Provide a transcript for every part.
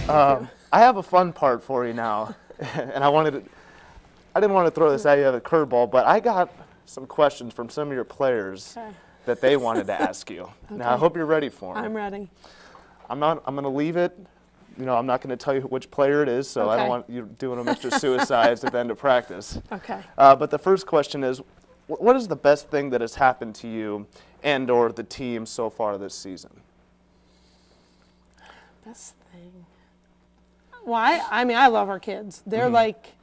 I have a fun part for you now, and I didn't want to throw this at you as a curveball, but I got some questions from some of your players that they wanted to ask you. Now, I hope you're ready for them. I'm ready. I'm going to leave it. You know, I'm not going to tell you which player it is, so I don't want you doing them extra suicides at the end of practice. Okay. But the first question is, what is the best thing that has happened to you and or the team so far this season? Best thing. Well, I mean, I love our kids. They're like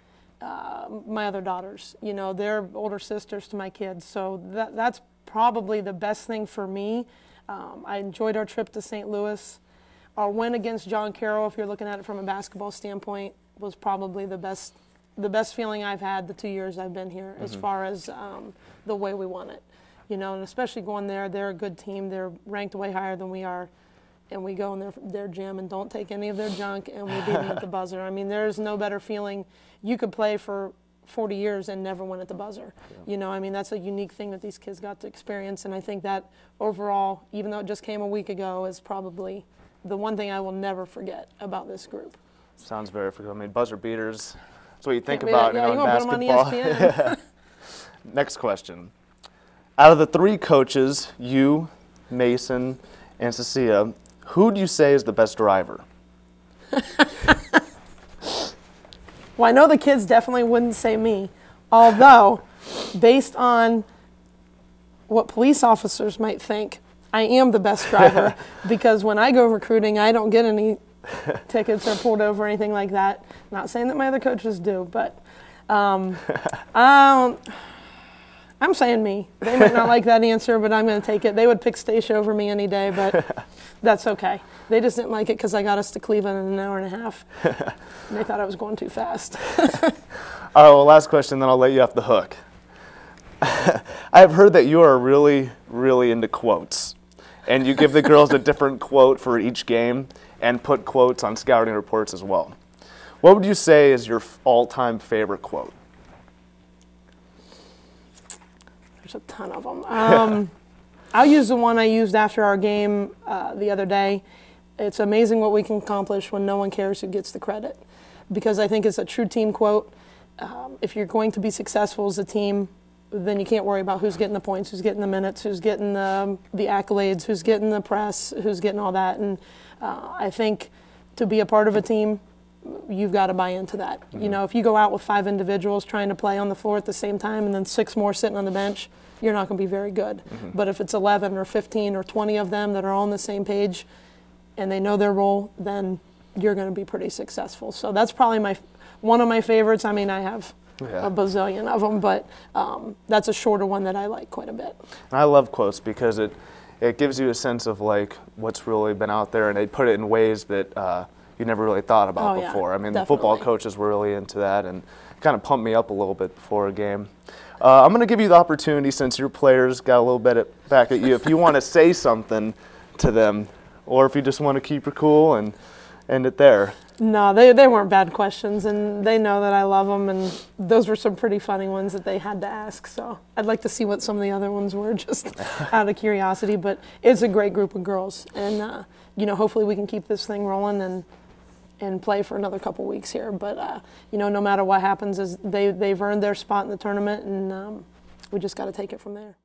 my other daughters. You know, they're older sisters to my kids. So that's probably the best thing for me. I enjoyed our trip to St. Louis. Our win against John Carroll, if you're looking at it from a basketball standpoint, was probably the best feeling I've had the 2 years I've been here, as far as the way we won it. You know, and especially going there, they're a good team. They're ranked way higher than we are. And we go in their gym and don't take any of their junk, and we beat them at the buzzer. I mean, there's no better feeling. You could play for 40 years and never win at the buzzer. Yeah. You know, I mean, that's a unique thing that these kids got to experience. And I think that overall, even though it just came a week ago, is probably the one thing I will never forget about this group. Sounds very forgettable. I mean, buzzer beaters, that's what you think about in basketball. Put them on ESPN. Next question. Out of the three coaches, you, Mason, and Cecilia, who do you say is the best driver? Well, I know the kids definitely wouldn't say me, although based on what police officers might think, I am the best driver because when I go recruiting, I don't get any tickets or pulled over or anything like that. Not saying that my other coaches do, but I'm saying me. They might not like that answer, but I'm going to take it. They would pick Stacia over me any day, but that's okay. They just didn't like it because I got us to Cleveland in an hour and a half. And they thought I was going too fast. All right, well, last question, then I'll let you off the hook. I have heard that you are really, really into quotes. And you give the girls a different quote for each game and put quotes on scouting reports as well. What would you say is your all-time favorite quote? There's a ton of them. I'll use the one I used after our game the other day. It's amazing what we can accomplish when no one cares who gets the credit, because I think it's a true team quote. If you're going to be successful as a team, then you can't worry about who's getting the points, who's getting the minutes, who's getting the accolades, who's getting the press, who's getting all that. And I think to be a part of a team, you've got to buy into that. You know, if you go out with 5 individuals trying to play on the floor at the same time and then 6 more sitting on the bench, you're not going to be very good. But if it's 11 or 15 or 20 of them that are all on the same page and they know their role, then you're going to be pretty successful. So that's probably one of my favorites. I mean, I have a bazillion of them, but that's a shorter one that I like quite a bit. And I love quotes because it gives you a sense of like what's really been out there, and they put it in ways that you never really thought about before. I mean, definitely. The football coaches were really into that and kind of pumped me up a little bit before a game. I'm going to give you the opportunity, since your players got a little bit back at you, if you want to say something to them, or if you just want to keep it cool and end it there. No, they weren't bad questions, and they know that I love them, and those were some pretty funny ones that they had to ask. So I'd like to see what some of the other ones were, just out of curiosity. But it's a great group of girls, and you know, hopefully we can keep this thing rolling and play for another couple weeks here. But you know, no matter what happens, they've earned their spot in the tournament, and we just got to take it from there.